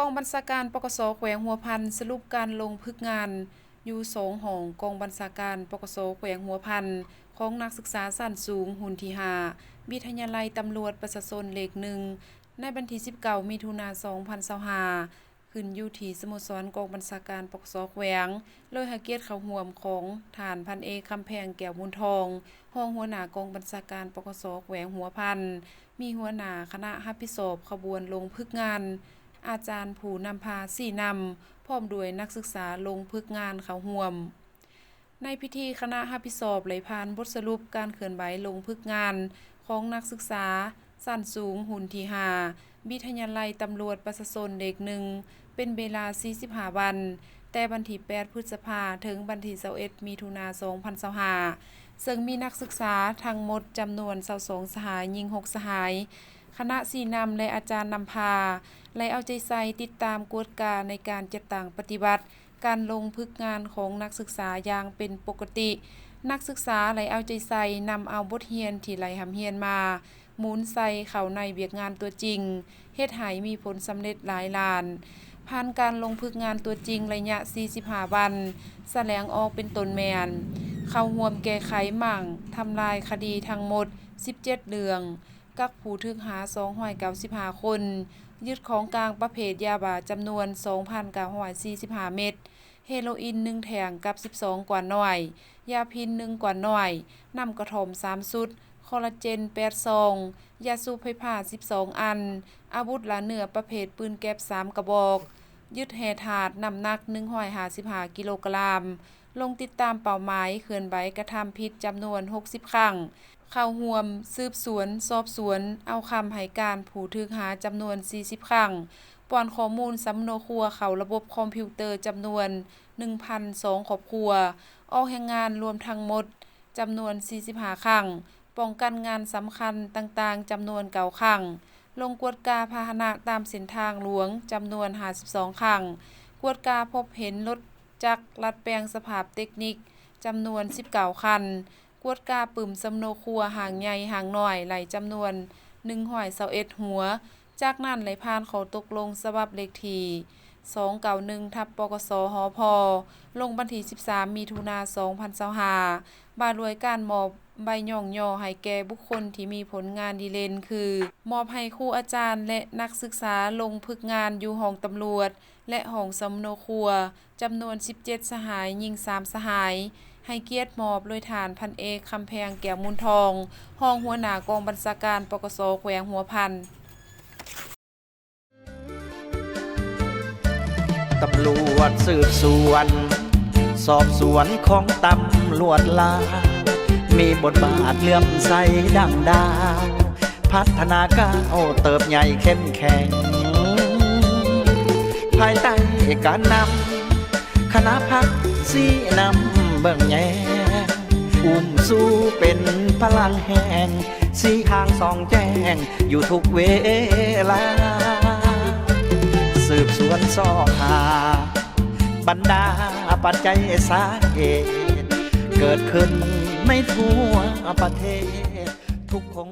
องบัญชาการปกส.แขวงหัวพันสรุปการลงพึกงานอยู่2ห้องกองบัญชาการปกส.แขวงหัวพันของนักศึกษาชั้นสูงหุ่นที่5วิทยาลัยตำรวจประชาชนเลข1ในวันที่19มิถุนายน2025ขึ้นอยู่ที่สโมสรกองบัญชาการปกส.แขวงโดยให้เกียรติเข้าร่วมของฐานพันเอกคำแพงแก้วบุญทองรองหัวหน้ากองบัญชาการปกส.แขวงหัวพันมีหัวหน้าคณะรับผิดชอบขบวนลงพึกงานอาจารย์ผู้นำพา4นำพร้อมด้วยนักศึกษาลงพึกงานเข้าร่วมในพิธีคณะรับผิดชอบไหลผ่านบทสรุปการเคลื่อนไหวลงพึกงานของนักศึกษาชั้นสูงหุ่นที่5วิทยาลัยตำรวจประชาชนเด็ก1เป็นเวลา45วันแต่วันที่8พฤษภาคมถึงวันที่21มิถุนายน2025ซึ่งมีนักศึกษาทั้งหมดจำนวน22สหายหญิง6สหายคณะ4นำและอาจารย์นำพาและเอาใจใส่ติดตามกวดกาในการจัดตั้งปฏิบัติการลงพึกงานของนักศึกษาอย่างเป็นปกตินักศึกษาและเอาใจใส่นำเอาบทเรียนที่ไหลหำเรียนมาหมุนใส่เข้าในเวียกงานตัวจริงเฮ็ดให้มีผลสำเร็จหลายล้านผ่านการลงพึกงานตัวจริงระยะ45วันแสดงออกเป็นตนแม่นเข้าร่วมแก้ไขมั่งทำลายคดีทั้งหมด17เรื่องกักผู้ถูกหา295คนยึดของกลางประเภทยาบ้าจำนวน 2,945 เม็ดเฮโรอีน1แถงกับ12กว่าหน่วยยาพิษ1กว่าหน่วยน้ำกระท่อม3ชุดคอลลาเจน8ซองยาสูบไฟฟ้า12อันอาวุธหลาเนื้อประเภทปืนแก๊ป3กระบอกยึดแห่ถาดน้ำหนัก155กิโลกรัมลงติดตามเป้าหมายเคลื่อนไหวกระทำผิดจำนวน60ครั้งเข้าร่วมสืบสวนสอบสวนเอาคำให้การผู้ถูกหาจำนวน40ครั้งป้อนข้อมูลสำโนครัวเข้าระบบคอมพิวเตอร์จำนวน 1,002 ครอบครัวออกแห่งงานรวมทั้งหมดจำนวน45ครั้งป้องกันงานสำคัญต่างๆจำนวน9ครั้งลงกวดกาพาหนะตามเส้นทางหลวงจำนวน52ครั้งกวดกาพบเห็นรถจักรลัดแปลงสภาพเทคนิคจำนวน19คันกวดกาปึ่มสำโนครัวห่างใหญ่ห่างน้อยไหลจำนวน121หัวจากนั้นไหลผ่านเขาตกลงฉบับเลขที่291ทับปกสหพลงวันที่13มิถุนายน2025ว่าด้วยการมอบใบย่องย่อให้แก่บุคคลที่มีผลงานดีเด่นคือมอบให้ครูอาจารย์และนักศึกษาลงพึกงานอยู่ห้องตำรวจและห้องสำโนครัวจำนวน17สหายหญิง3สหายให้เกียรติมอบโดยฐานพันเอกคำแพงแก้วมูลทองรองหัวหน้ากองบัญชาการปกส.แขวงหัวพันตำรวจสืบสวนสอบสวนของตำรวจลาวมีบทบาทเลื่อมใสดังดาวพัฒนาก้าวเติบใหญ่เข้มแข็งภายใต้การนำคณะพักสีนำเบิ่งแยงอุ้มสู้เป็นพลังแห่งสีข้างสองแจ้งอยู่ทุกเวลาสืบสวนสอบหาบรรดาปัจจัยสาเหตุเกิดขึ้นไม่ทั่วประเทศทุกคง